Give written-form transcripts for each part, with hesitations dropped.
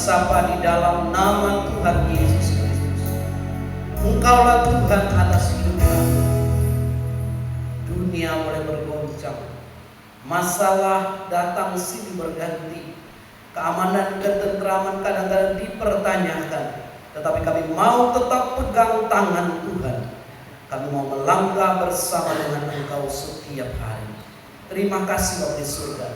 sapa di dalam nama Tuhan Yesus Kristus. Engkaulah Tuhan atas hidup kami. Dunia mulai bergoncang, masalah datang silih berganti, keamanan dan ketentraman kadang-kadang dipertanyakan, tetapi kami mau tetap pegang tangan Tuhan. Kami mau melangkah bersama dengan Engkau setiap hari. Terima kasih Bapa di surga.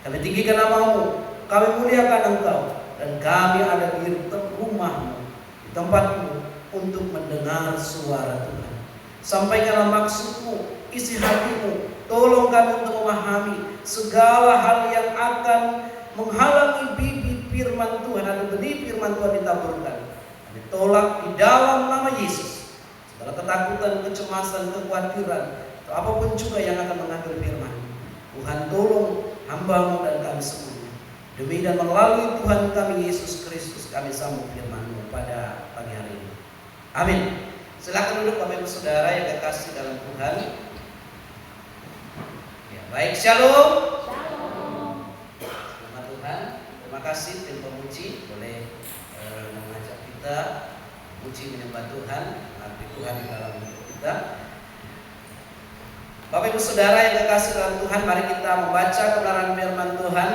Kami tinggikan nama-Mu, kami muliakan Engkau, dan kami ada di rumah-Mu, di tempat-Mu untuk mendengar suara Tuhan. Sampaikanlah maksud-Mu, isi hati-Mu. Tolong kami untuk memahami segala hal yang akan menghalangi bibit firman Tuhan atau benih firman Tuhan ditaburkan. Kami tolak di dalam nama Yesus segala ketakutan, kecemasan, kekhawatiran, atau apapun juga yang akan mengambil firman. Tuhan tolong hamba-Mu dan kami semuanya. Demi dan melalui Tuhan kami Yesus Kristus kami sambung firman-Mu pada pagi hari ini. Amin. Silakan duduk Bapak Ibu Saudara yang kekasih dalam Tuhan. Ya, baik, shalom. Selamat Tuhan. Terima kasih tim pemuji boleh mengajak kita puji menyembah Tuhan, mengabdi Tuhan di dalam hidup kita. Bapak Ibu Saudara yang kekasih dalam Tuhan, mari kita membaca kebenaran firman Tuhan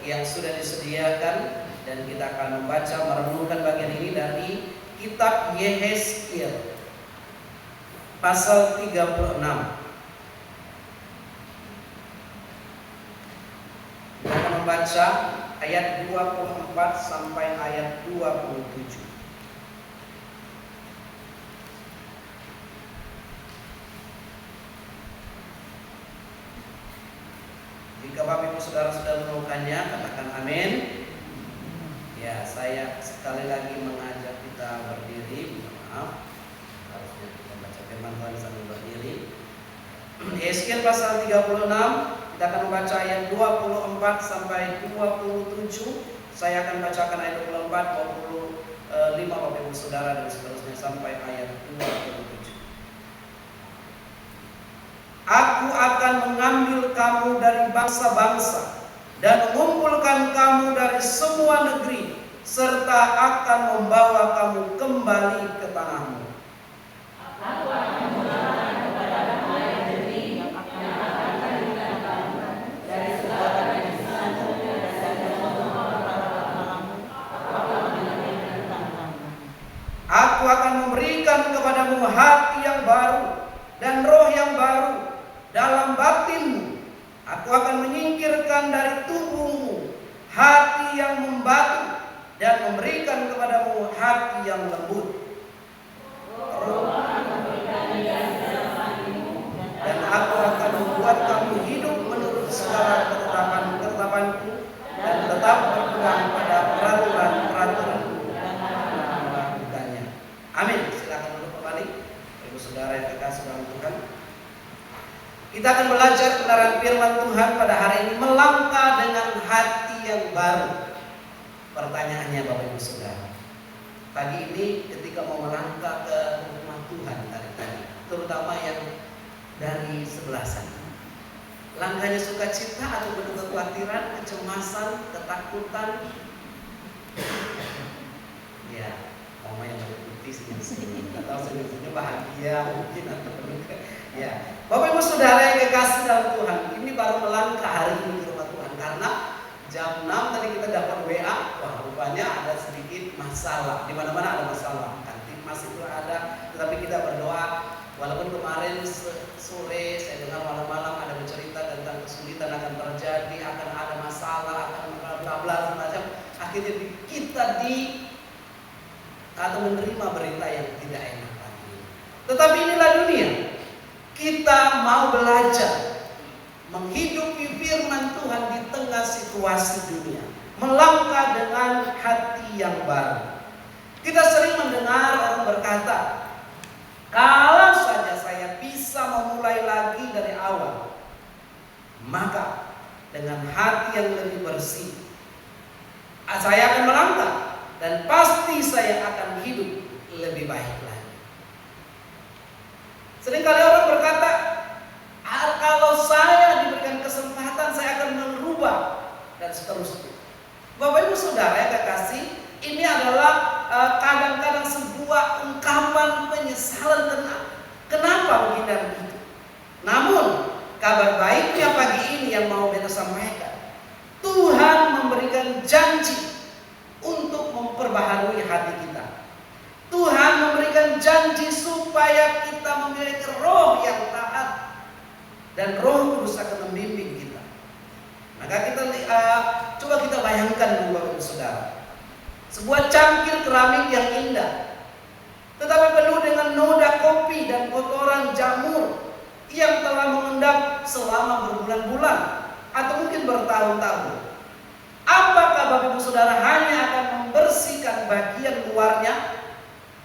yang sudah disediakan, dan kita akan membaca merenungkan bagian ini dari kitab Yehezkiel pasal 36. Kita akan membaca ayat 24 sampai ayat 27. Jika Bapak Ibu Saudara sudah menemukannya, katakan amin. Ya, saya sekali lagi mengajak kita berdiri. Maaf, harusnya kita baca firman Tuhan sambil berdiri. Yehezkiel pasal 36, kita akan membaca ayat 24 sampai 27. Saya akan bacakan ayat 24, 25 Bapak Ibu Saudara dan seterusnya sampai ayat 27. Aku akan mengambil kamu dari bangsa-bangsa dan mengumpulkan kamu dari semua negeri, serta akan membawa kamu kembali ke tanahmu. Aku akan mengeluarkan kepadamu air jernih yang akan mengeluarkan kamu dari segala najisnya dan dari semua perkara-perkaramu. Aku akan memberikan kepadamu hati yang baru dan roh yang baru dalam batinmu. Aku akan menyingkirkan dari tubuhmu hati yang membatu dan memberikan kepadamu hati yang lembut. Dan aku akan membuat kamu hidup menurut segala ketetapan-ketetapanku dan tetap berpegang pada peraturan-peraturanku dan melakukannya. Amin. Silakan duduk kembali, Ibu Saudara yang kekasih dalam Tuhan. Kita akan belajar kebenaran firman Tuhan pada hari ini, melangkah dengan hati yang baru. Pertanyaannya Bapak Ibu Saudara, pagi ini ketika mau melangkah ke rumah Tuhan tadi, terutama yang dari sebelah sana, langkahnya sukacita atau penuh kekhawatiran, kecemasan, ketakutan? Ya, mama yang putih senyum-senyum, atau senyum-senyum bahagia mungkin, atau penuh ya. Bapak Ibu Saudara yang kekasih dalam Tuhan, ini baru melangkah hari ini di rumah Tuhan, karena jam 6 tadi kita dapat WA, wah rupanya ada sedikit masalah, di mana-mana ada masalah, kantin masih itu ada, tetapi kita berdoa. Walaupun kemarin sore saya dengar malam-malam ada bercerita tentang kesulitan akan terjadi, akan ada masalah, akan bla-bla semacam, akhirnya kita atau menerima berita yang tidak enak lagi. Tetapi inilah dunia. Kita mau belajar menghidupi firman Tuhan di tengah situasi dunia, melangkah dengan hati yang baru. Kita sering mendengar orang berkata, kalau saja saya bisa memulai lagi dari awal, maka dengan hati yang lebih bersih, saya akan melangkah dan pasti saya akan hidup lebih baik lagi. Seringkali orang berkata, kalau saya diberikan kesempatan saya akan merubah dan seterusnya. Bapak Ibu Saudara yang kekasih, Ini adalah kadang-kadang sebuah ungkapan penyesalan. Kenapa begini dan begitu. Namun kabar baiknya pagi ini yang mau kita sampaikan, Tuhan memberikan janji untuk memperbaharui hati kita. Tuhan memberikan janji supaya kita memiliki roh yang taat, dan Roh Kudus akan membimbing kita. Maka kita coba kita bayangkan dulu Bapak Ibu Saudara, sebuah cangkir keramik yang indah, tetapi penuh dengan noda kopi dan kotoran jamur yang telah mengendap selama berbulan-bulan atau mungkin bertahun-tahun. Apakah Bapak Ibu Saudara hanya akan membersihkan bagian luarnya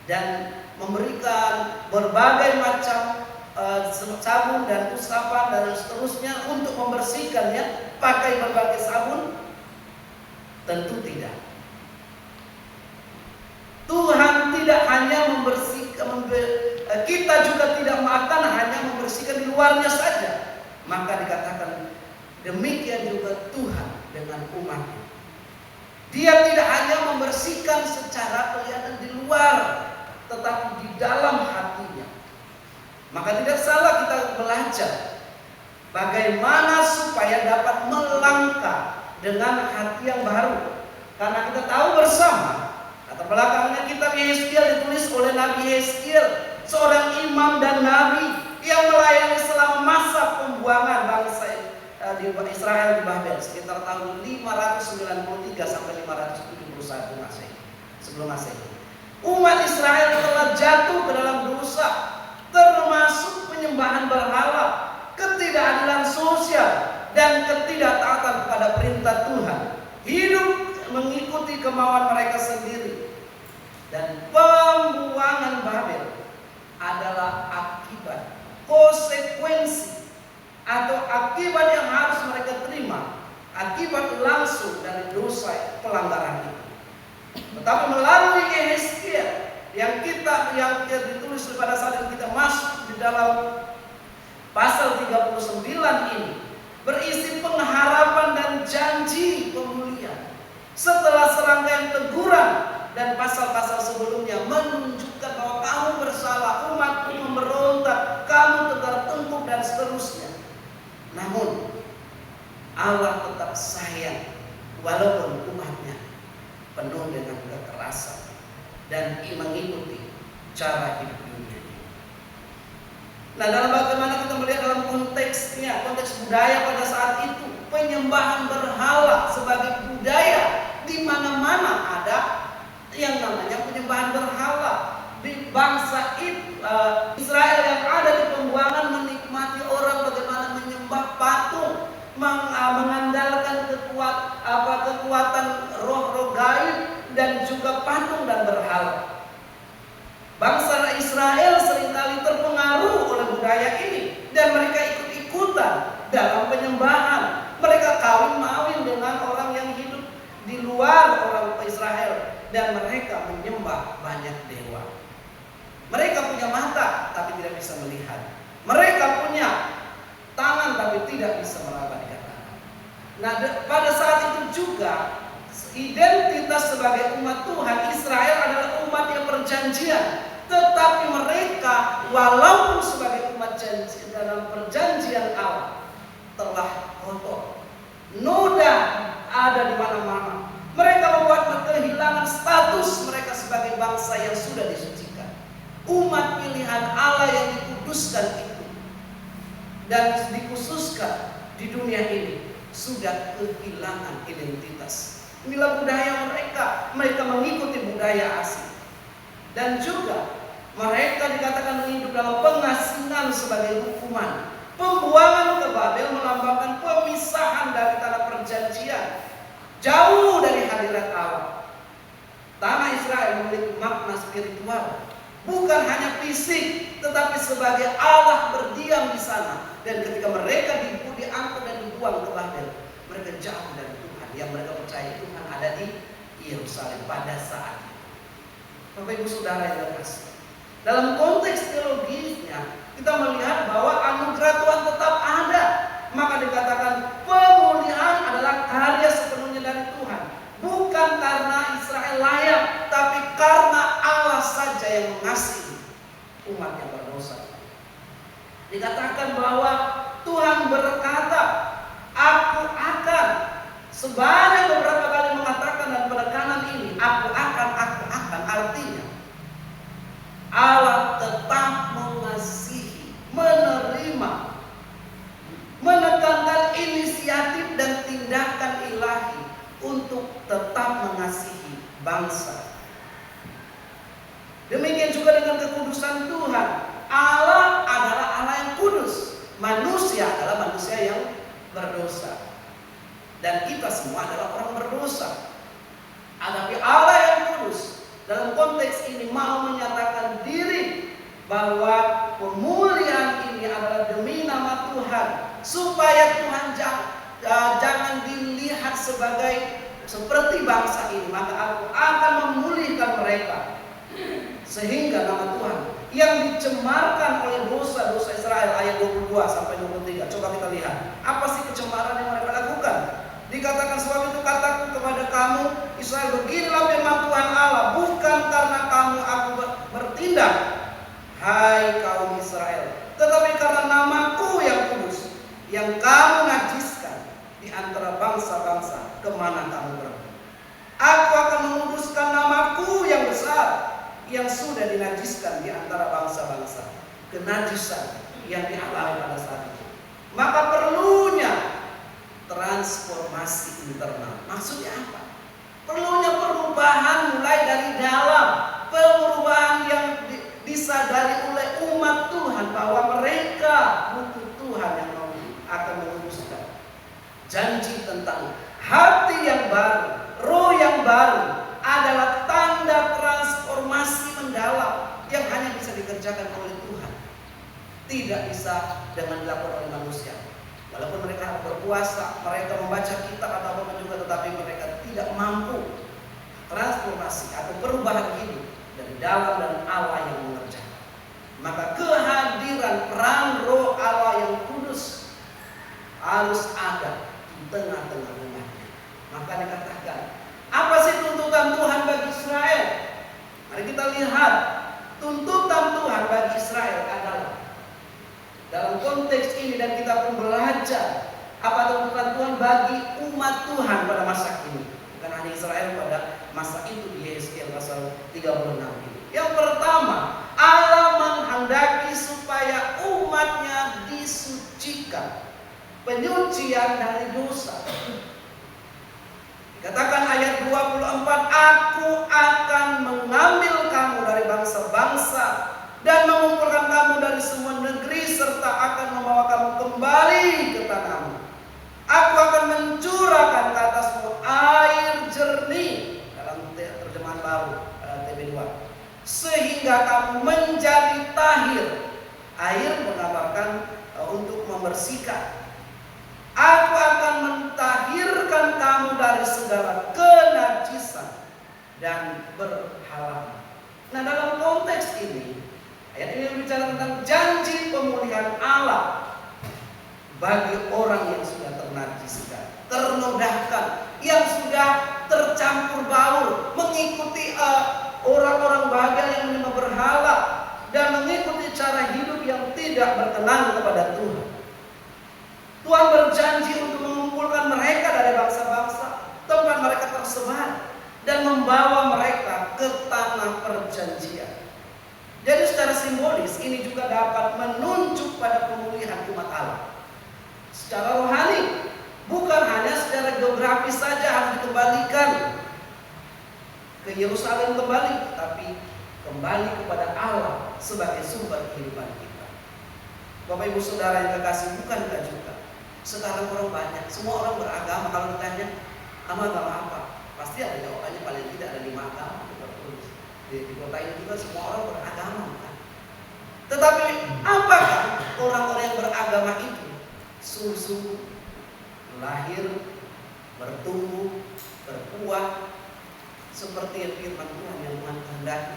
dan memberikan berbagai macam sabun dan usapan dan seterusnya untuk membersihkannya, pakai berbagai sabun? Tentu tidak. Tuhan tidak hanya membersihkan, kita juga tidak akan hanya membersihkan di luarnya saja. Maka dikatakan demikian juga Tuhan dengan umatnya. Dia tidak hanya membersihkan secara kelihatan di luar, tetapi di dalam hatinya. Maka tidak salah kita belajar bagaimana supaya dapat melangkah dengan hati yang baru. Karena kita tahu bersama, latar belakangnya kitab Yehezkiel ditulis oleh Nabi Yehezkiel, seorang imam dan nabi yang melayani selama masa pembuangan bangsa di Israel di Babel sekitar tahun 593 sampai 571 Masehi, sebelum Masehi. Umat Israel telah jatuh ke dalam dosa, termasuk penyembahan berhala, ketidakadilan sosial, dan ketidaktaatan kepada perintah Tuhan. Hidup mengikuti kemauan mereka sendiri. Dan pembuangan Babel adalah akibat, konsekuensi, atau akibat yang harus mereka terima, akibat langsung dari dosa pelanggaran itu. Tetapi melalui Yehezkiel yang ditulis pada saat itu, kita masuk di dalam pasal 39 ini, berisi pengharapan dan janji pemulihan. Setelah serangkaian teguran dan pasal-pasal sebelumnya menunjukkan bahwa kamu bersalah, umatku memberontak, kamu tegar tengkuk dan seterusnya. Namun Allah tetap sayang walaupun umatnya penuh dengan kekerasan dan mengikuti cara hidup dunia ini. Nah, dalam bagaimana kita melihat dalam konteksnya, konteks budaya pada saat itu, penyembahan berhala sebagai budaya, di mana-mana ada yang namanya penyembahan berhala. Di bangsa Israel yang ada di pembuangan menikmati orang bagaimana menyembah patung, mengandalkan kekuatan roh-roh gaib dan juga patung dan berhala. Bangsa Israel seringkali terpengaruh oleh budaya ini dan mereka ikut-ikutan dalam penyembahan. Mereka kawin-mawin dengan orang yang hidup di luar orang Israel dan mereka menyembah banyak dewa. Mereka punya mata tapi tidak bisa melihat. Mereka punya tangan tapi tidak bisa meraba dengan tangan. Nah, pada saat itu juga identitas sebagai umat Tuhan Israel adalah umat yang perjanjian. Tetapi mereka walaupun sebagai umat janji dalam perjanjian Allah telah kotor. Noda ada di mana-mana. Mereka membuat kehilangan status mereka sebagai bangsa yang sudah disucikan. Umat pilihan Allah yang dikuduskan itu dan dikhususkan di dunia ini sudah kehilangan identitas. Inilah budaya mereka. Mereka mengikuti budaya asing. Dan juga mereka dikatakan hidup dalam pengasingan sebagai hukuman. Pembuangan ke Babel melambangkan pemisahan dari tanah perjanjian, jauh dari hadirat Allah. Tanah Israel memiliki makna spiritual, bukan hanya fisik, tetapi sebagai Allah berdiam di sana. Dan ketika mereka diangkut dan dibuang ke Babel, mereka jauh dari Tuhan. Yang mereka percaya Tuhan ada di Yerusalem pada saat itu. Bapak Ibu Saudara yang terkasih, dalam konteks teologisnya kita melihat bahwa anugerah Tuhan tetap ada. Maka dikatakan pemulihan adalah karya sepenuhnya dari Tuhan, bukan karena Israel layak Dikatakan bahwa Tuhan berkata, aku akan, sebanyak beberapa kali mengatakan dan penekanan ini, aku akan, artinya Allah tetap mengasihi, menerima, menekankan inisiatif dan tindakan ilahi untuk tetap mengasihi bangsa. Demikian juga dengan kekudusan Tuhan. Allah adalah Allah yang kudus, manusia adalah manusia yang berdosa, dan kita semua adalah orang berdosa. Tetapi Allah yang kudus dalam konteks ini mau menyatakan diri bahwa pemulihan ini adalah demi nama Tuhan, supaya Tuhan jangan dilihat sebagai seperti bangsa ini, maka aku akan memulihkan mereka, sehingga nama Tuhan yang dicemarkan oleh dosa-dosa Israel, ayat 22 sampai 23. Coba kita lihat, apa sih kecemaran yang mereka lakukan? Dikatakan, sebab itu kataku kepada kamu Israel, beginilah firman Tuhan Allah, bukan karena kamu aku bertindak, hai kaum Israel, tetapi karena namaku yang kudus, yang kamu najiskan di antara bangsa-bangsa kemana kamu pergi. Aku akan menguduskan namaku yang besar, yang sudah dinajiskan di antara bangsa-bangsa, kenajisan yang dialami pada saat itu. Maka perlunya transformasi internal. Maksudnya apa? Perlunya perubahan mulai dari dalam, perubahan yang disadari oleh umat Tuhan bahwa mereka butuh Tuhan yang akan menguduskan. Janji tentang hati yang baru, roh yang baru adalah tanda transformasi mendalam yang hanya bisa dikerjakan oleh Tuhan. Tidak bisa dengan dilakukan oleh manusia. Walaupun mereka berpuasa, mereka membaca kitab atau apa juga, tetapi mereka tidak mampu transformasi atau perubahan hidup dari dalam, dan Allah yang mengerjakan. Maka kehadiran peran roh Allah yang kudus harus ada di tengah-tengah umatnya. Maka dikatakan, apa sih tuntutan Tuhan bagi Israel? Mari kita lihat, tuntutan Tuhan bagi Israel adalah dalam konteks ini, dan kita pun belajar apa tuntutan Tuhan bagi umat Tuhan pada masa ini. Bukan hanya Israel pada masa itu, di Yeskiel pasal 36 ini. Yang pertama, Allah menghendaki supaya umatnya disucikan, penyucian dari dosa. Dikatakan ayat 24, aku akan mengambil kamu dari bangsa-bangsa dan mengumpulkan kamu dari semua negeri, serta akan membawa kamu kembali ke tanahmu. Aku akan mencurahkan ke atasmu air jernih, dalam terjemahan baru TB2, sehingga kamu menjadi tahir. Air menggambarkan untuk membersihkan. Aku akan mentahirkan kamu dari segala kenajisan dan berhala. Nah, dalam konteks ini, ayat ini berbicara tentang janji pemulihan Allah bagi orang yang sudah ternajiskan, ternodahkan, yang sudah tercampur baur, mengikuti orang-orang bahagia yang menyembah berhala, dan mengikuti cara hidup yang tidak berkenan kepada Tuhan. Tuhan berjanji untuk mengumpulkan mereka dari bangsa-bangsa, tempat mereka tersebar, dan membawa mereka ke tanah perjanjian. Jadi secara simbolis ini juga dapat menunjuk pada pemulihan umat Allah secara rohani, bukan hanya secara geografis saja harus dikembalikan ke Yerusalem kembali, tapi kembali kepada Allah sebagai sumber kehidupan kita. Bapak Ibu Saudara yang kekasih, bukankah juga sekarang orang banyak, semua orang beragama, kalau ditanya agama apa, pasti ada jawabannya, paling tidak ada 5 agama. Di kota ini juga semua orang beragama, kan? Tetapi apakah orang-orang yang beragama itu sungguh-sungguh lahir, bertumbuh, berbuah seperti yang firman Tuhan yang Tuhan kehendaki?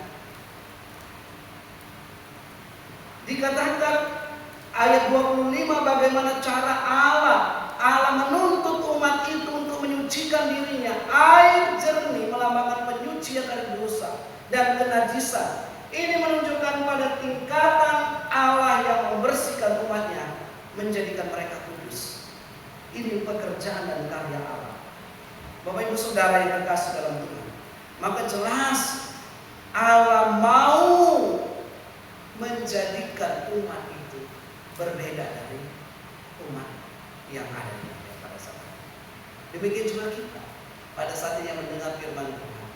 Dikatakan ayat 25, bagaimana cara Allah menuntut umat itu untuk menyucikan dirinya. Air jernih melambangkan penyucian dari dosa dan kenajisan. Ini menunjukkan pada tingkatan Allah yang membersihkan membersihkan umatnya, menjadikan mereka kudus. Ini pekerjaan dan karya Allah. Bapak Ibu Saudara yang terkasih dalam Tuhan, maka jelas Allah mau menjadikan umat itu berbeda dari umat yang ada di dunia pada saat itu. Demikian juga kita pada saat yang mendengar firman Tuhan.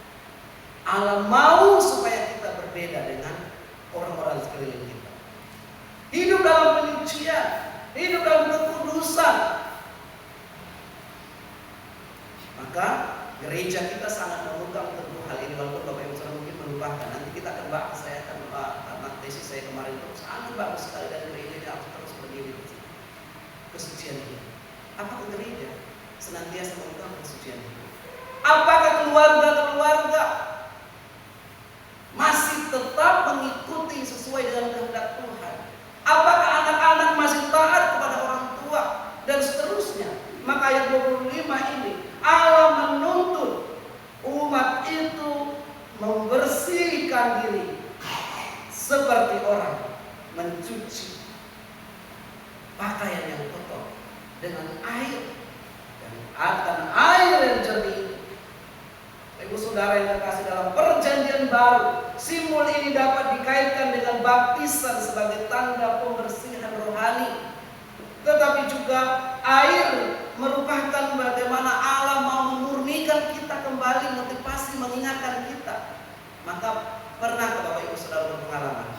Allah mau supaya kita berbeda dengan orang-orang sekeliling kita. Hidup dalam penyucian, hidup dalam kekudusan. Maka gereja kita sangat memegang teguh hal ini, walaupun Bapak Ibu Saudara mungkin melupakan. Nanti kita akan bahas, saya akan karena tesis saya kemarin itu sangat bagus sekali, dan gereja ini harus terus berdiri. Kesucian hidup. Apakah gereja senantiasa memegang kesucian hidup? Apakah keluarga-keluarga masih tetap mengikuti sesuai dengan kehendak Tuhan? Apakah anak-anak masih taat kepada orang tua? Dan seterusnya. Maka ayat 25 ini, Allah menuntut umat itu membersihkan diri seperti orang mencuci pakaian yang kotor dengan air, dan akan air yang jernih. Ibu Saudara yang terkasih, dalam perjanjian baru, simbol ini dapat dikaitkan dengan baptisan sebagai tanda pembersihan rohani. Tetapi juga air merupakan bagaimana Allah mau memurnikan kita kembali, motivasi mengingatkan kita. Maka pernah ke Bapak Ibu Saudara berpengalaman,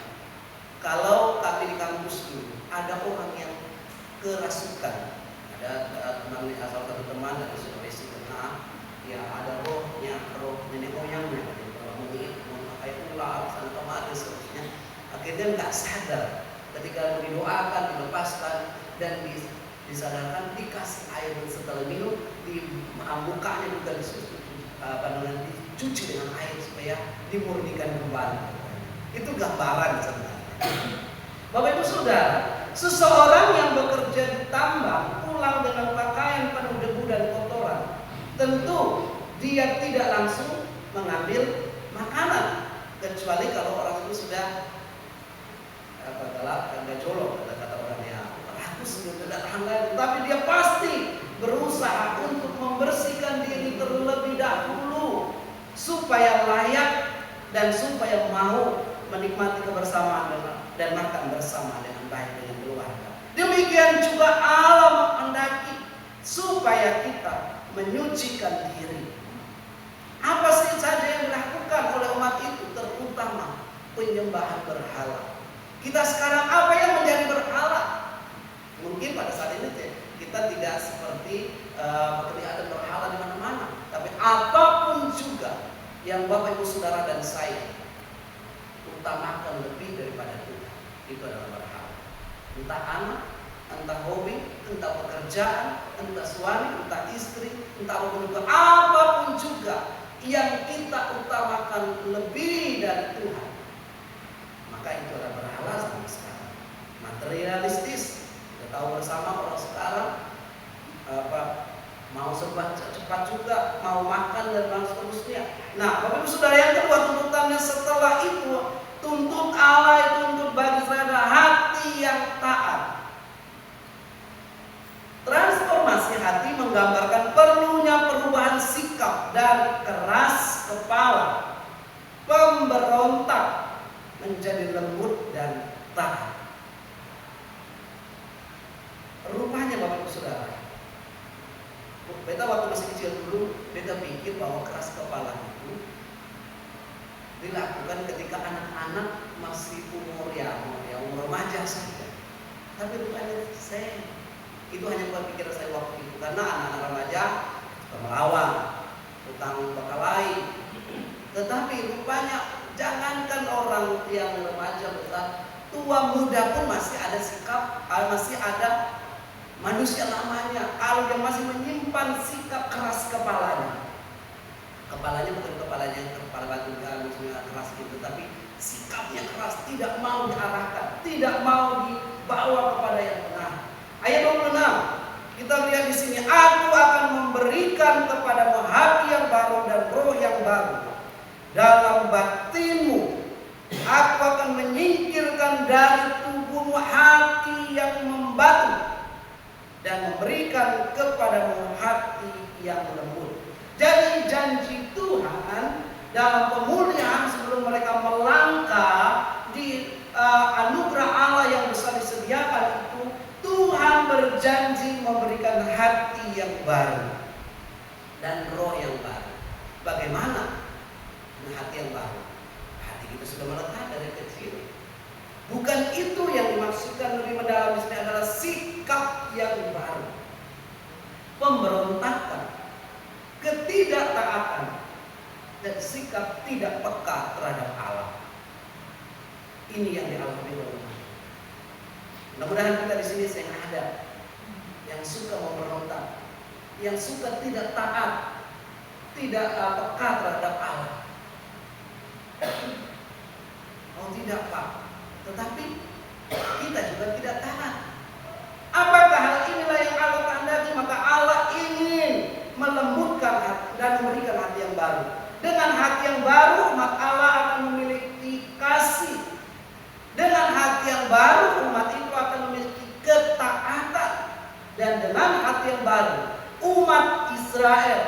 kalau kami di kampus dulu ada orang yang kerasukan, ada teman, salah satu teman dari Sulawesi Tengah, ya ada roh nenek moyangnya, memakai ular, santomar dan seterusnya. Akhirnya nggak sadar, ketika didoakan, dilepaskan dan disadarkan, dikasih air setelah minum, di mukanya juga dicuci dengan air supaya dimurnikan kembali. Itu gambaran sebenarnya. Bapak Ibu Saudara, seseorang yang bekerja di tambang pulang dengan pakaian penuh debu dan kotoran, tentu dia tidak langsung mengambil makanan, kecuali kalau orang itu sudah gajolok, kata orangnya, rakus tidak tahan. Tapi dia pasti berusaha untuk membersihkan diri terlebih dahulu supaya layak dan supaya mau menikmati kebersamaan dan makan bersama dengan baik dengan keluarga. Demikian juga Allah menghendaki supaya kita menyucikan diri. Apa sih saja yang dilakukan oleh umat itu, terutama penyembahan berhala. Kita sekarang apa yang menjadi berhala? Mungkin pada saat ini kita tidak seperti kelihatan berhala di mana-mana, tapi apapun juga yang Bapak Ibu Saudara dan saya utamakan lebih daripada Tuhan, itu adalah berhala. Entah anak, entah hobi, entah pekerjaan, entah suami, entah istri, entah apapun juga yang kita utamakan lebih dari Tuhan, maka itu adalah berhala sampai sekarang. Materialistis, kita tahu bersama orang sekarang mau serba cepat juga, mau makan dan seterusnya. Nah, Bapak Ibu Saudara, yang kedua tuntutannya setelah itu, tuntut Allah itu untuk bagi saudara hati yang taat. Transformasi hati menggambarkan perlunya perubahan sikap dari keras kepala, pemberontak, menjadi lembut dan taat. Rupanya Bapak Ibu Saudara, beta waktu masih kecil dulu, beta pikir bahwa keras kepala itu dilakukan ketika anak-anak masih umur remaja saja. Tapi rupanya itu hanya buat pikiran saya waktu itu, karena anak-anak remaja melawan, utang berkelahi. Tetapi rupanya jangankan orang yang remaja besar, tua muda pun masih ada sikap, masih ada manusia namanya. Kalau dia masih menyimpan sikap keras kepalanya bukan kepalanya yang kepala batu misalnya keras gitu, tapi sikapnya keras, tidak mau diarahkan, tidak mau dibawa kepada yang benar. Ayat 26 kita lihat di sini, aku akan memberikan kepadamu hati yang baru dan roh yang baru dalam batinmu. Aku akan menyingkirkan dari tubuhmu hati yang membatu dan memberikan kepadamu hati yang lembut. Jadi janji Tuhan dalam pemulihan sebelum mereka melangkah di anugerah Allah yang bisa disediakan itu, Tuhan berjanji memberikan hati yang baru dan roh yang baru. Bagaimana hati yang baru? Hati kita sudah melekat dari kecil. Bukan itu yang dimaksudkan lebih mendalam di sini, adalah sikap yang baru. Pemberontakan, ketidaktaatan, dan sikap tidak peka terhadap Allah. Ini yang dialami oleh umat. Mudah-mudahan kita di sini saya ada yang suka memberontak, yang suka tidak taat, tidak peka terhadap Allah. Oh tidak Pak, tetapi kita juga tidak taat. Apakah hal inilah yang Allah kehendaki? Maka Allah ingin melembutkan hati dan memberikan hati yang baru. Dengan hati yang baru umat Allah akan memiliki kasih. Dengan hati yang baru umat itu akan memiliki ketaatan. Dan dengan hati yang baru umat Israel,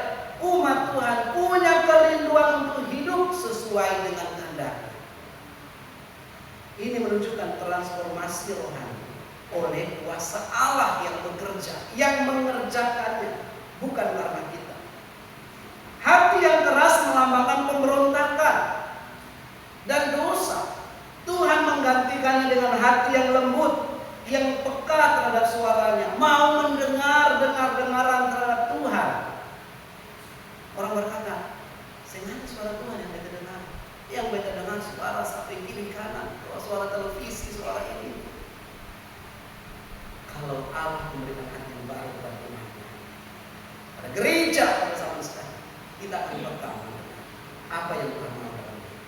umat Tuhan punya kerinduan untuk hidup sesuai dengan kehendaknya. Ini menunjukkan transformasi rohani oleh kuasa Allah yang bekerja, yang mengerjakannya, bukan karena kita. Hati yang keras melambangkan pemberontakan dan dosa. Tuhan menggantikannya dengan hati yang lembut, yang peka terhadap suaranya, mau dengaran terhadap Tuhan. Orang berkata, saya nggak ada suara Tuhan yang beta dengar. Yang beta dengar suara samping kiri kanan, suara televisi, suara ini. Kalau Allah memberikan hati yang baru kepada umatnya, pada gereja pada zaman sekarang, kita akan peka apa yang Tuhan mau dalam hidup.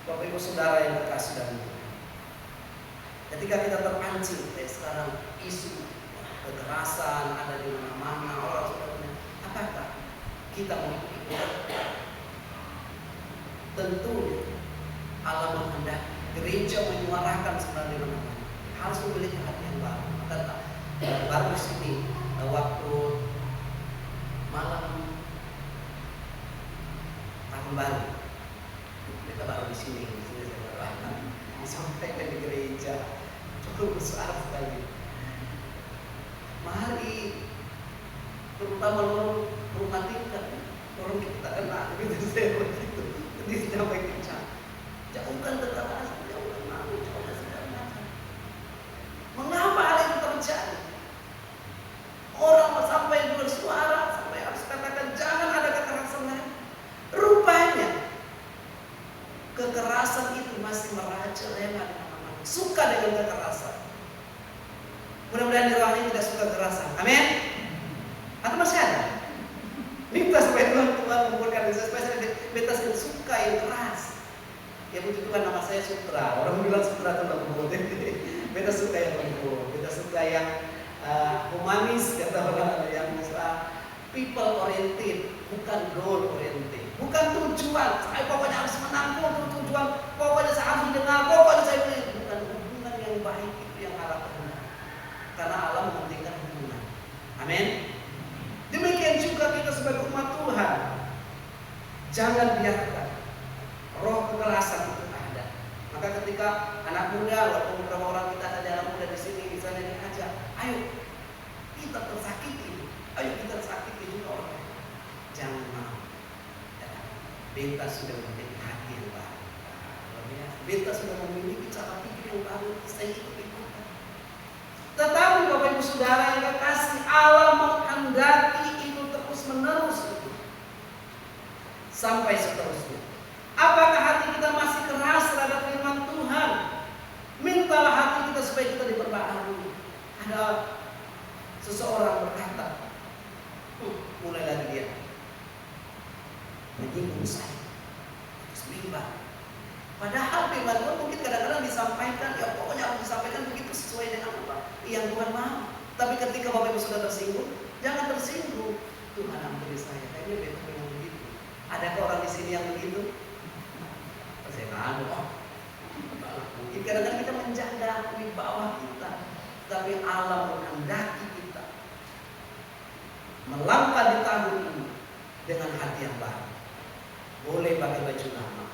Bapak Ibu Saudara yang terkasih dalam Tuhan, ketika kita terpancing kayak sekarang isu kekerasan ada di mana-mana, orang sudah, apakah kita mau ikut? Tentu Allah menghendaki gereja menyuarakan sebenarnya di mana-mana, harus memiliki hati yang baru. Maka baru di sini waktu malam tahun baru, kita baru di sini saya baru disampaikan di gereja, cukup besar sekali. Mari, terutama rumah tingkat, orang kita kenal, gitu saya begitu. Disampaikan, jauhkan kekerasan, jauhkan malu, jauhkan segala macam. Mengapa hal itu terjadi? Orang sampai bersuara, sampai harus katakan jangan ada kekerasan lagi. Rupanya kekerasan itu masih merajalela di mana-mana. Suka dengan kekerasan. Mudah-mudahan di ruang ini tidak suka kekerasan. Amin. Atau masih ada? Minta supaya Tuhan mengumpulkan saya supaya saya beta suka yang keras. Ya puji Tuhan, nama saya Sutra. Orang bilang Sutra itu lembut. Beta suka yang lembut. Beta suka yang humanis, kata orang, yang people oriented, bukan goal oriented, bukan tujuan. Saya pokoknya harus menang, tujuan. Pokoknya saya harus dengar, pokoknya saya beli. Bukan hubungan yang baik itu yang Allah kehendaki. Karena Allah mementingkan hubungan. Amin. Demikian juga kita sebagai umat Tuhan, jangan biarkan roh kekerasan itu ada. Maka ketika anak muda, walaupun beberapa orang kita ada anak muda di sini, misalnya diajak, ayo kita tersakiti, ayo kita tersakiti juga orang. Jangan mau. Beta sudah memiliki hati yang baru. Beta sudah memiliki cara pikir yang baru. Saya ikut-ikutan. Tetapi Bapak Ibu Saudara yang kekasih, Allah menghendaki itu terus menerus sampai seterusnya. Apakah hati kita masih keras terhadap firman Tuhan? Mintalah hati kita supaya kita diperbaharui. Ada seseorang berkata, mulai lagi dia menyinggung saya, terus bimbang. Padahal firman Tuhan mungkin kadang-kadang disampaikan, ya pokoknya harus disampaikan begitu sesuai dengan apa yang Tuhan mau. Tapi ketika Bapak Ibu sudah tersinggung, jangan tersinggung. Tuhan ampuni saya, kayaknya beta memang begitu. Adakah orang di sini yang begitu? Saya tahu. Mungkin kadang-kadang kita menjaga di bawah kita. tapi Allah menghendaki kita melangkah di tahun ini dengan hati yang baru. Boleh pakai baju lama,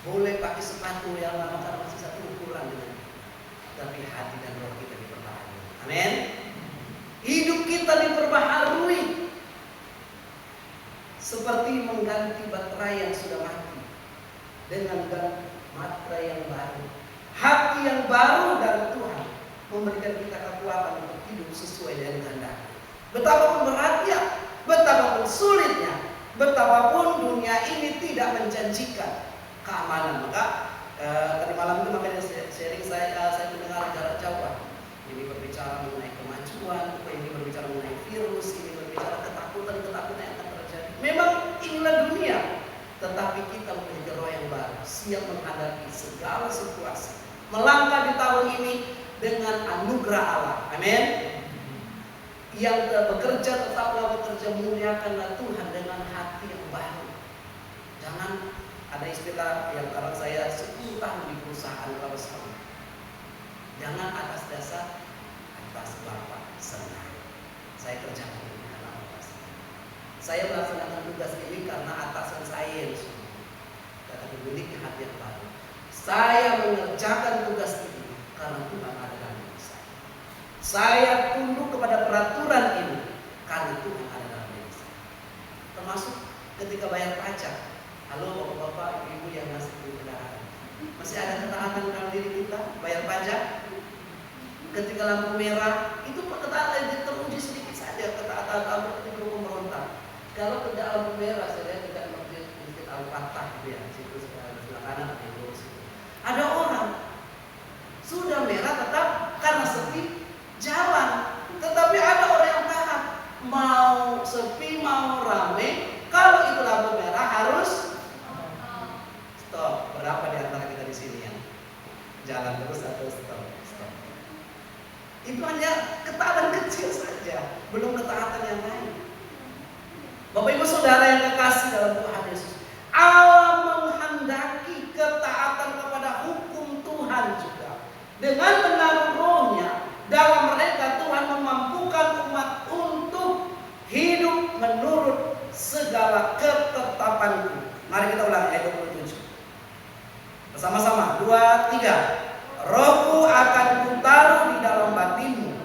boleh pakai sepatu yang lama karena masih satu ukuran dengan kita, tapi hati dan roh kita diperbaharui. Amin. Hidup kita diperbaharui seperti mengganti baterai yang sudah mati dengan baterai yang baru. Hati yang baru dari Tuhan memberikan kita kekuatan untuk hidup sesuai dengan kehendak. Betapapun beratnya, betapapun sulitnya, betapapun dunia ini tidak menjanjikan keamanan. Maka tadi malam itu makanya sharing saya mendengar jarak jauh. Ini berbicara mengenai kemajuan, ini berbicara mengenai virus, ini berbicara ketakutan yang akan terjadi. Memang inilah dunia, tetapi kita memiliki roh yang baru, siap menghadapi segala situasi, melangkah di tahun ini dengan anugerah Allah. Amin. Yang bekerja tetaplah bekerja, muliakanlah Tuhan dengan hati yang baru. Jangan ada istilah yang kalau saya 10 tahun di perusahaan bersama. Jangan atas dasar atas Bapak senang saya kerjakan ini karena Bapak senang. Saya melaksanakan tugas ini karena atasan saya yang suruh. Karena memiliki hati yang baru. Saya mengerjakan tugas ini karena Tuhan ada dalam diri saya. Saya tunduk kepada peraturan ini karena Tuhan ada dalam diri saya. Termasuk ketika bayar pajak. Halo bapak-bapak, ibu-ibu yang masih di kendaraan, masih ada ketaatan dalam diri kita bayar pajak? Ketika lampu merah, itu ketaatan yang teruji sedikit saja, ketaatan itu pemberontak. Kalau tidak lampu merah, saya lihat tidak masjid Al-Fatah gitu ya, situ sebelah kanan itu. Ada orang sudah merah tetap karena sepi jalan, tetapi ada orang yang tahan, mau sepi mau rame, kalau itu lampu merah harus stop. Berapa di antara kita di sini yang jalan terus atau stop? Itu hanya ketaatan kecil saja, belum ketaatan yang lain. Bapak Ibu Saudara yang kekasih dalam Tuhan Yesus, Allah menghendaki ketaatan kepada hukum Tuhan juga. Dengan menaruh rohnya dalam mereka, Tuhan memampukan umat untuk hidup menurut segala ketetapan-Ku. Mari kita ulangi ayat 27. Bersama-sama, 2, 3. Rohku akan kutaruh di dalam batinmu,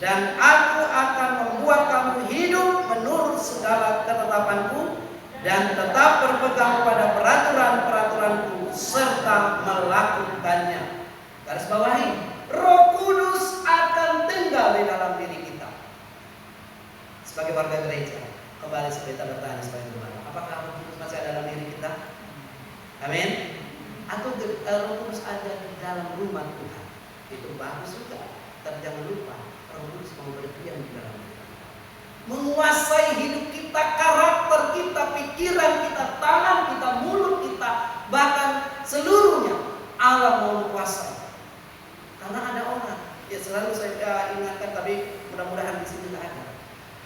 dan aku akan membuat kamu hidup menurut segala ketetapanku, dan tetap berpegang pada peraturan-peraturanku serta melakukannya. Garis bawahi, Roh Kudus akan tinggal di dalam diri kita. Sebagai warga gereja, kembali kita bertanya sebagai gimana? Apakah Roh Kudus masih ada dalam diri kita? Amin. Atau Roh Kudus ada di dalam rumah Tuhan? Itu bagus juga. Tapi jangan lupa, Roh Kudus mau berdiam di dalam kita, menguasai hidup kita, karakter kita, pikiran kita, tangan kita, mulut kita, bahkan seluruhnya Allah mau menguasai. Karena ada orang, ya selalu saya ingatkan, tapi mudah-mudahan di sini tidak ada.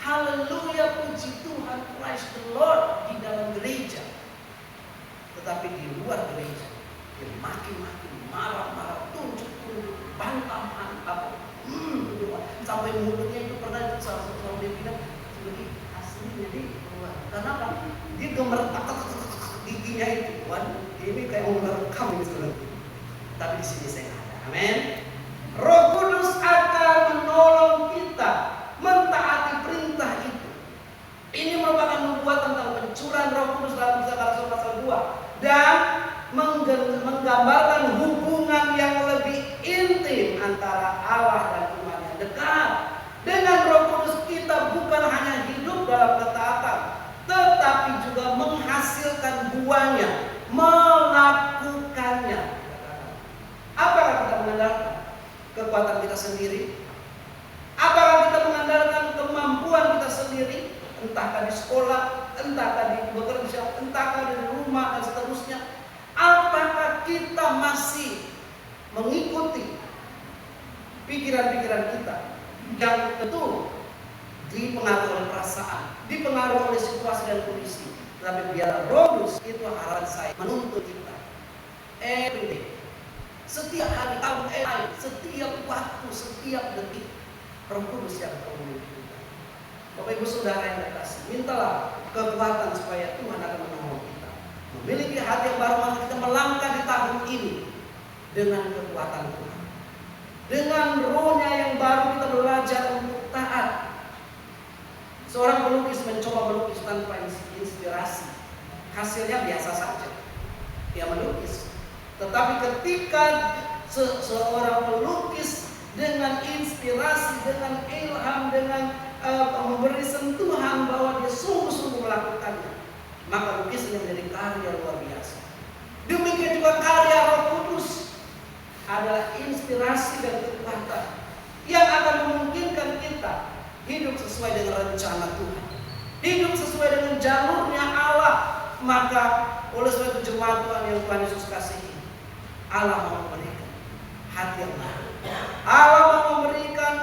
Haleluya, puji Tuhan, praise the Lord di dalam gereja, tetapi di luar gereja dia maki-maki, marah-marah, tunjuk-tunjuk, bantah-bantah, sampai mulutnya itu pernah seorang dia bilang seperti aslinya dia keluar. Kenapa? Dia gemertak giginya itu, ini kayak mau merekam ini sebenarnya. Tapi di sini saya ada. Amin. Roh Kudus akan menolong kita mentaati perintah itu. Ini merupakan nubuat tentang pencurahan Roh Kudus dalam Kisah Rasul pasal 2 dan menggambarkan hubungan yang lebih intim antara Allah dan umat yang dekat. Dengan Roh Kudus kita bukan hanya hidup dalam ketaatan, tetapi juga menghasilkan buahnya, melakukannya. Apakah kita mengandalkan kekuatan kita sendiri? Apakah kita mengandalkan kemampuan kita sendiri? Entahkah di sekolah, entahkah di bekerja, entahkah di rumah dan seterusnya. Apakah kita masih mengikuti pikiran-pikiran kita yang tentu dipengaruhi oleh perasaan, dipengaruhi oleh situasi dan kondisi? Tapi biar Roh Kudus, itu harapan saya, menuntut kita every day Setiap hari tahun AI, setiap waktu, setiap detik, Roh Kudus yang memenuhi kita. Bapak Ibu Saudara yang terkasih, mintalah kekuatan supaya Tuhan akan menolong kita. Memiliki hati yang baru, maka kita melangkah di tahun ini dengan kekuatan Tuhan. Dengan rohnya yang baru kita belajar untuk taat. Seorang pelukis mencoba melukis tanpa inspirasi. Hasilnya biasa saja. Dia melukis. Tetapi ketika seorang pelukis dengan inspirasi, dengan ilham, dengan memberi sentuhan bahwa dia sungguh-sungguh melakukannya, maka lukisnya menjadi karya luar biasa. Demikian juga karya Roh Kudus adalah inspirasi dan kekuatan yang akan memungkinkan kita hidup sesuai dengan rencana Tuhan, hidup sesuai dengan jalurnya Allah. Maka oleh sebab itu jemaat Tuhan yang Tuhan Yesus kasihi, Allah mau memberikan hati yang baru. Allah mau memberikan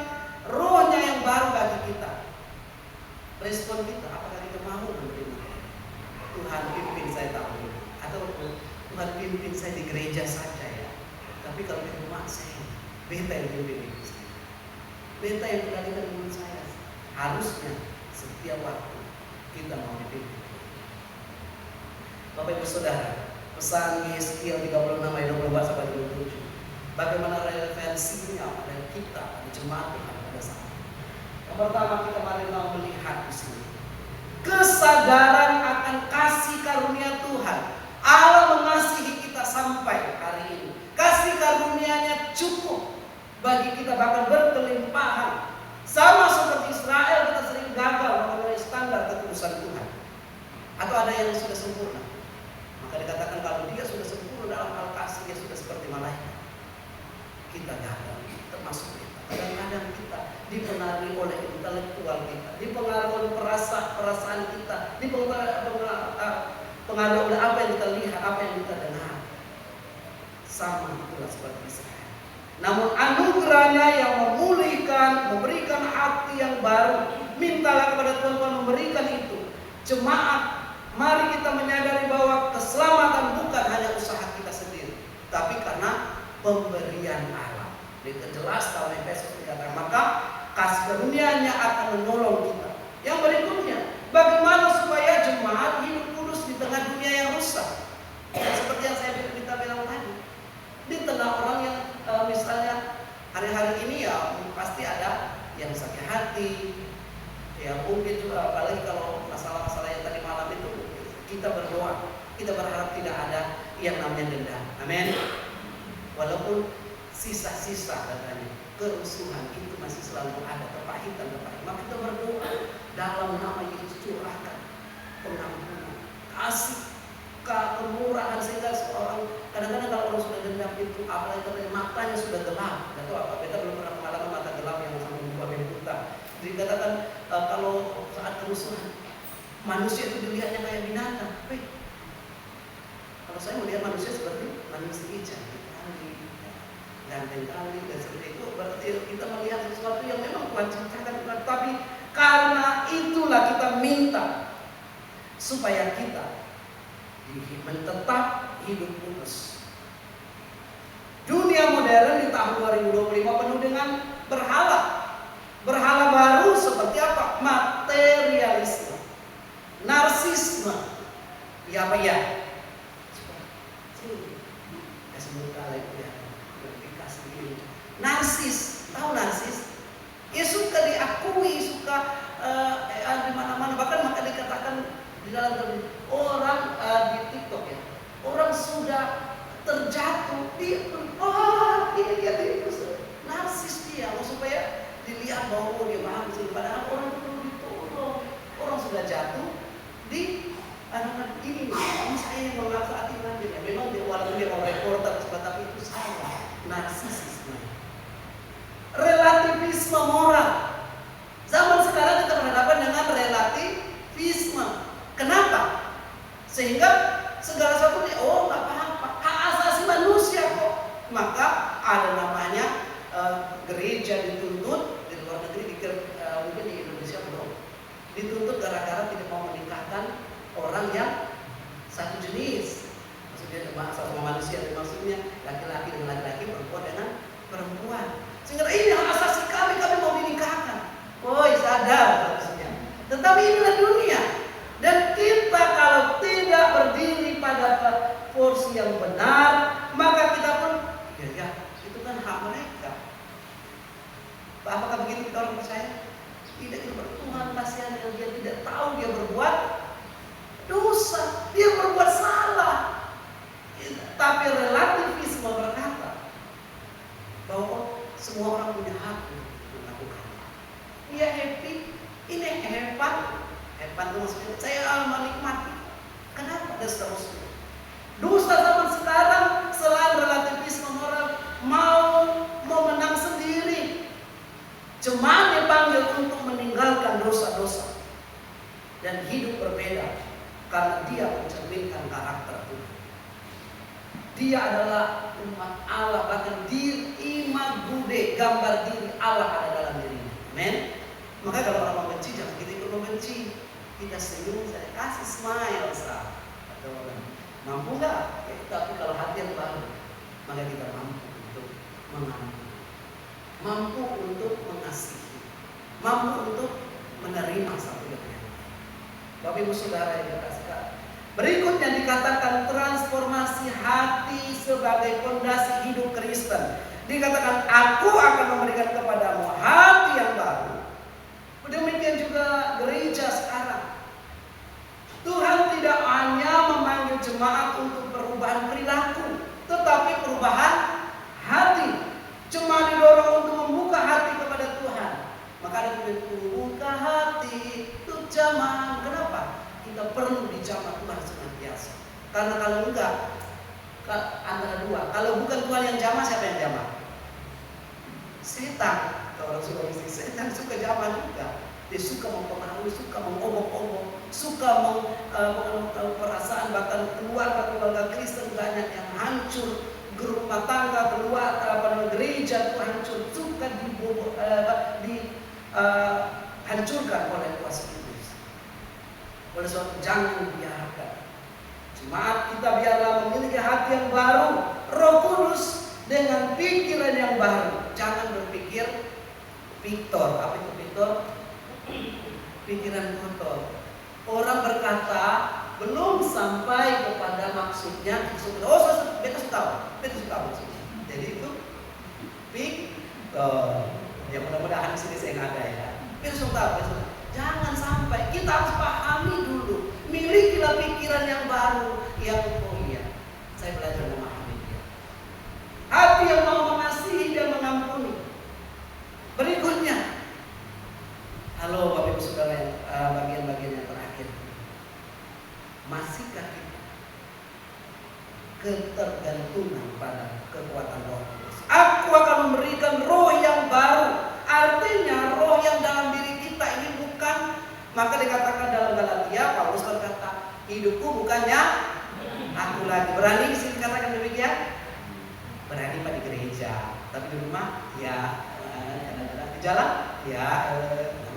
rohnya yang baru bagi kita. Respon kita, apakah kita mau menerima? Tuhan pimpin saya tahun ini, atau Tuhan pimpin saya di gereja saja ya. Tapi kalau di rumah saya, beta yang pimpin hidup saya, beta yang kendalikan hidup saya. Harusnya setiap waktu kita mau dipimpin. Bapak Ibu Saudara, pesan Yeskiel 36 ayat 24 sampai 27. Bagaimana relevansinya pada kita, pada jemaat Tuhan pada saat ini. Yang pertama, kita mari mau melihat di sini kesadaran akan kasih karunia Tuhan. Allah mengasihi kita sampai hari ini. Kasih karunia-Nya cukup bagi kita, bahkan berkelimpahan. Sama seperti Israel, kita sering gagal memenuhi standar ketulusan Tuhan. Atau ada yang sudah sempurna. Maka dikatakan kalau dia sudah sempurna dalam hal kasih, dia sudah seperti malaikat. Kita gagal, termasuk kita. Kadang-kadang kita dipengaruhi oleh intelektual kita, dipengaruhi oleh perasaan kita, dipengaruhi oleh apa yang kita lihat, apa yang kita dengar. Sama itulah seperti Israel. Namun anugerahnya yang memulihkan, memberikan hati yang baru. Mintalah kepada Tuhan memberikan itu. Jemaat, mari kita menyadari bahwa keselamatan bukan hanya usaha kita sendiri, tapi karena pemberian Allah. Jelas dalam Efesus dikatakan, maka kasih karunia-Nya akan menolong kita. Yang berikutnya, bagaimana supaya jemaat hidup kudus di tengah dunia yang rusak? Seperti yang saya bilang tadi, di tengah orang yang misalnya hari-hari ini ya pasti ada yang sakit hati, ya mungkin juga apalagi kalau masalah-masalah yang tadi malam itu, kita berdoa, kita berharap tidak ada yang namanya dendam. Amin. Walaupun sisa-sisa katanya kerusuhan itu masih selalu ada, kepahitan. Maka kita berdoa dalam nama Yesus, curahkan pengampunan, kasih, kemurahan, sehingga seorang kadang-kadang kalau orang sudah dendam itu, apalagi katanya matanya sudah gelap. Atau apa? Kita belum pernah mengalami mata gelap yang sampai membuat yang buta. Jadi katakan kalau saat kerusuhan manusia itu dilihatnya kayak binatang. Kalau saya melihat manusia seperti manusia hijau, ganteng kali dan seperti itu, berarti kita melihat sesuatu yang memang Tuhan ciptakan. Tapi karena itulah kita minta supaya kita tetap hidup kudus. Dunia modern di tahun 2025 penuh dengan berhala. Berhala baru seperti apa? Materialisme, narsisme. Ya apa ya? Narsis, tahu narsis? Ya suka diakui, suka di mana-mana. Bahkan maka dikatakan di dalam orang di TikTok ya, orang sudah terjatuh, dia narsis dia, supaya dilihat bahwa dia bagus. Padahal orang itu perlu ditolong. Orang sudah jatuh di anak ini, saya yang memanfaatkan dia. Memang dia walaupun dia mau reporter, tapi itu salah. Narsisisme, relativisme moral. Zaman sekarang kita berhadapan dengan relativisme. Kenapa? Sehingga segala sesuatu nggak apa-apa, hak asasi manusia kok. Maka ada namanya gereja dituntut di luar negeri, mungkin di Indonesia belum dituntut gara-gara tidak mau menikahkan orang yang satu jenis. Maksudnya sama manusia, maksudnya laki-laki dengan laki-laki Sehingga ini hak asasi kami mau dinikahkan. Woi, sadar harusnya. Tetapi inilah dunia. Dan kita kalau tidak berdiri pada porsi yang benar, maka kita pun ya itu kan hak mereka. Apakah begitu kita orang percaya? Tidak, itu Tuhan kasihan yang dia tidak tahu dia berbuat dosa, dia berbuat salah. Tapi relativisme berkata bahwa semua orang punya hak untuk melakukan. Dia happy, ini hebat itu maksudnya saya menikmati. Kenapa? Dan seterusnya. Dosa zaman sekarang selain relativisme moral mau menang sendiri. Jemaat dipanggil untuk meninggalkan dosa-dosa dan hidup berbeda karena dia mencerminkan karakter Tuhan. Dia adalah umat Allah, bahkan diri imagude, gambar diri Allah ada dalam dirinya. Amin. Maka kalau orang membenci, jangan kita ikut membenci. Kita senyum, saya kasih smile sah. Atau mampu nggak? Ya, tapi kalau hati yang baru, maka kita mampu untuk mengampuni, mampu untuk mengasihi, mampu untuk menerima satu dengan yang lain. Bapak Ibu Saudara yang dikasihi, berikutnya dikatakan transformasi hati sebagai fondasi hidup Kristen. Dikatakan aku akan memberikan kepadamu hati yang baru. Demikian juga gereja sekarang. Tuhan tidak hanya memanggil jemaat untuk perubahan perilaku, tetapi perubahan hati. Jemaat didorong untuk membuka hati kepada Tuhan. Maka ada membuka hati itu jamaah. Kenapa? Kita perlu dijamah Tuhan senantiasa. Karena kalau enggak, antara dua. Kalau bukan Tuhan yang jamah, siapa yang jamah? Setan. Kalau orang suka bisnis, setan suka jamah juga. Dia suka mempengaruhi, suka mengobok-obok, suka perasaan bahkan keluarga Kristen banyak yang hancur, rumah tangga keluar, gereja itu hancur, suka dihancurkan oleh kuasa iblis. Oleh sebab itu jangan dibiarkan. Jemaat kita biarlah memiliki hati yang baru, Roh Kudus dengan pikiran yang baru. Jangan berpikir Victor, apa itu Victor? Pikiran kotor. Orang berkata belum sampai kepada maksudnya. Beta sudah tahu maksudnya. Jadi itu Victor. Ya mudah-mudahan sini saya nggak ada ya. Beta sudah tahu. Jangan sampai, kita harus pahami dulu. Milikilah pikiran yang baru. Yang saya belajar memahami dia. Hati yang mau mengasihi dan mengampuni. Berikutnya, halo Bapak Ibu Saudara, bagian-bagian yang terakhir. Masihkah kita ketergantungan pada kekuatan Roh Kudus? Aku akan memberikan roh yang baru. Artinya roh yang dalam diri kita ini bukan, maka dikatakan dalam Galatia, Paulus berkata, hidupku bukannya aku lagi. Berani sih dikatakan demikian? Berani Pak di gereja, tapi di rumah ya kadang-kadang di jalan ya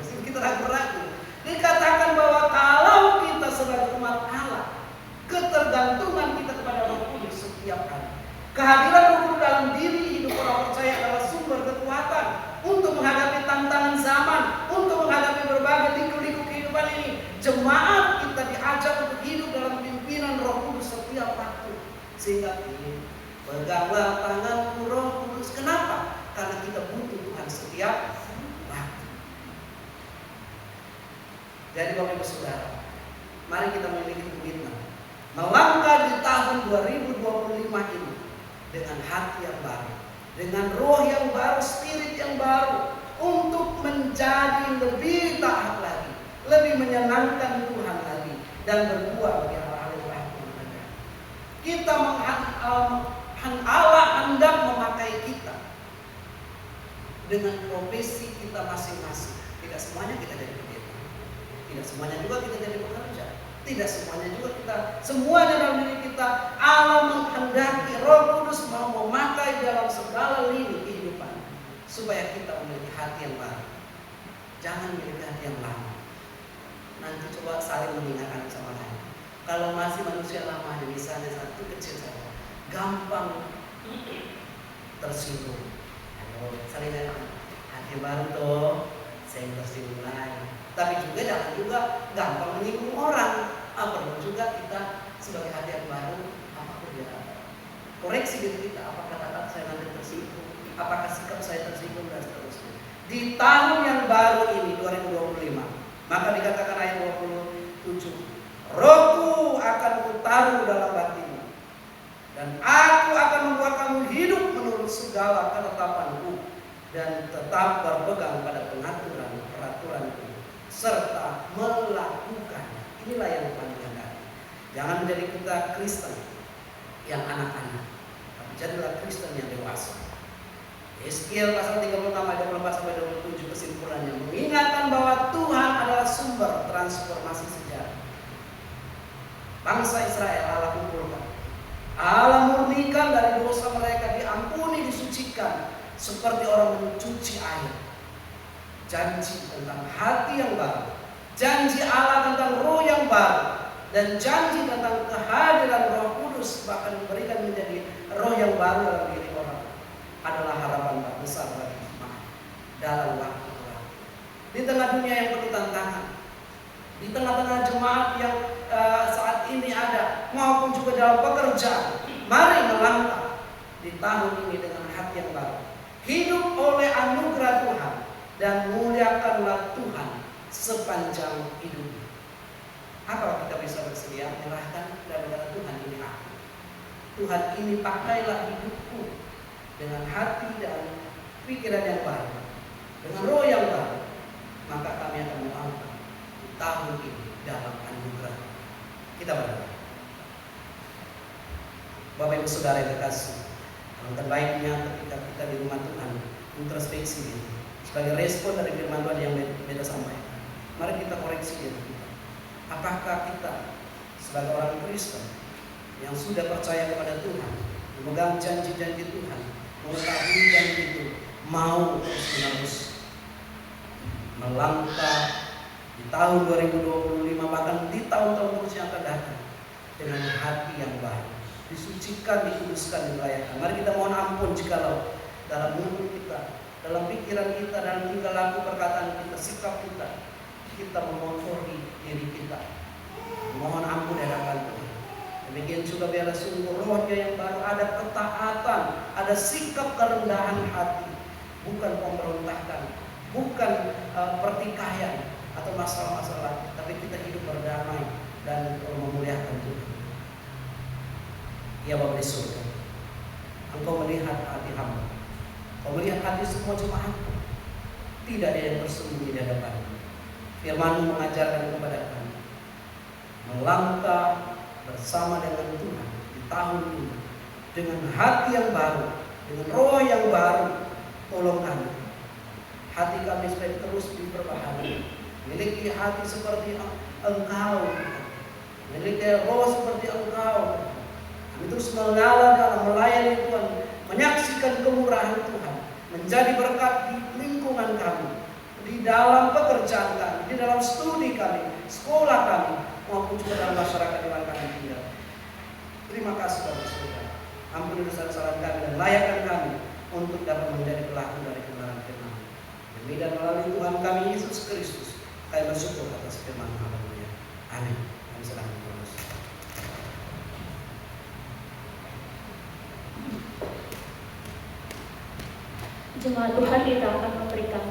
mesti kita ragu-ragu. Dikatakan bahwa kalau kita sebagai umat Allah, ketergantungan kita kepada Roh Kudus setiap hari. Kehadiran Roh Kudus dalam diri hidup orang percaya adalah sumber kekuatan untuk menghadapi tantangan zaman, untuk menghadapi berbagai liku-liku kehidupan ini. Jemaat kita diajak untuk hidup dalam pimpinan Roh Kudus setiap waktu. Sehingga peganglah tanganku Roh Kudus. Kenapa? Karena kita butuh Tuhan setiap waktu. Jadi Bapak Ibu Saudara, mari kita memiliki komitmen melangkah di tahun 2025 ini dengan hati yang baru, dengan roh yang baru, spirit yang baru, untuk menjadi lebih taat lagi, lebih menyenangkan Tuhan lagi, dan berbuah bagi hal-hal yang baik. Kita Allah hendak memakai kita dengan profesi kita masing-masing. Tidak semuanya kita jadi pendeta, tidak semuanya juga kita jadi pekerja, tidak semuanya juga kita, semuanya dalam diri kita Allah menghendaki, Roh Kudus mau memakai dalam segala lini kehidupan supaya kita memiliki hati yang baru. Jangan memiliki hati yang lama. Nanti coba saling mengingatkan sama lain. Kalau masih manusia lamanya, misalnya satu kecil saja, gampang tersinggung. Saling hati baru tuh, saya tersinggung lagi. Tapi juga jangan juga gampang menyinggung orang. Perlu juga kita sebagai hati yang baru, koreksi diri kita, apakah kata saya nanti tersinggung, apakah sikap saya tersinggung dan seterusnya. Di tahun yang baru ini 2025, maka dikatakan ayat 27, Rohku akan kutaruh dalam batinmu, dan aku akan membuat kamu hidup menurut segala ketetapanku, dan tetap berpegang pada peraturanku serta melakukannya. Inilah yang paling indah. Jangan menjadi kita Kristen yang anak-anak, tapi jadilah Kristen yang dewasa. Yeskiel pasal 36 ayat 24 sampai 27 kesimpulannya mengingatkan bahwa Tuhan adalah sumber transformasi sejarah. Bangsa Israel Allah kumpulkan, Allah murnikan dari dosa mereka, diampuni, disucikan seperti orang mencuci air. Janji tentang hati yang baru, janji Allah tentang roh yang baru, dan janji tentang kehadiran Roh Kudus bahkan diberikan menjadi roh yang baru dalam diri orang adalah harapan besar bagi jemaat dalam waktu kelak. Di tengah dunia yang penuh tantangan, di tengah-tengah jemaat yang saat ini ada maupun juga dalam pekerjaan, mari melangkah di tahun ini dengan hati yang baru, hidup oleh anugerah Tuhan dan muliakanlah Tuhan sepanjang hidup. Apa kita bisa bersedia menyerahkan kepada Tuhan, ini aku, Tuhan ini pakailah hidupku dengan hati dan pikiran yang baru, dengan roh yang baru, maka kami akan melangkah di tahun ini dalam anugerah. Kita berdoa. Bapak Ibu Saudara yang terkasih, alangkah baiknya ketika kita di rumah Tuhan introspeksi diri sebagai respon dari firman Tuhan yang beda sampaikan. Mari kita koreksi diri kita. Apakah kita sebagai orang Kristen yang sudah percaya kepada Tuhan, memegang janji-janji Tuhan, mengetahui janji itu, mau terus-menerus melangkah di tahun 2025 bahkan di tahun-tahun terus yang akan datang dengan hati yang baik, disucikan, dikuduskan, dimuliakan. Mari kita mohon ampun jikalau dalam mulut kita, dalam pikiran kita, dalam tingkah laku, perkataan kita, sikap kita mengotori diri kita. Mohon ampun di hadapan Tuhan. Demikian juga biarlah sungguh rohnya yang baru, ada ketaatan, ada sikap kerendahan hati, bukan pemberontakan, bukan pertikaian atau masalah-masalah, tapi kita hidup berdamai dan memuliakan Tuhan. Ya Bapa di surga, Engkau melihat hati hamba, Engkau melihat hati semua jemaat-Mu. Tidak ada yang tersembunyi di hadapan-Mu. Firman-Mu mengajarkan kepada kami melangkah bersama dengan Tuhan di tahun ini dengan hati yang baru, dengan roh yang baru. Tolong kami, hati kami supaya terus diperbaharui, memiliki hati seperti Engkau, memiliki roh seperti Engkau. Kami terus mengalah dalam melayani Tuhan, menyaksikan kemurahan Tuhan, menjadi berkat di lingkungan kami, di dalam pekerjaan kami, di dalam studi kami, sekolah kami, maupun juga dalam masyarakat di mana kami tinggal. Terima kasih Bapak Saudara. Ampuni dosa-dosa kami dan layakkan kami untuk dapat menjadi pelaku dari kebenaran firman. Demi dan melalui Tuhan kami Yesus Kristus, kami bersyukur atas firman Haleluya. Amin. Kami sedang berdoa. Jemaat Tuhan, kita akan memberikan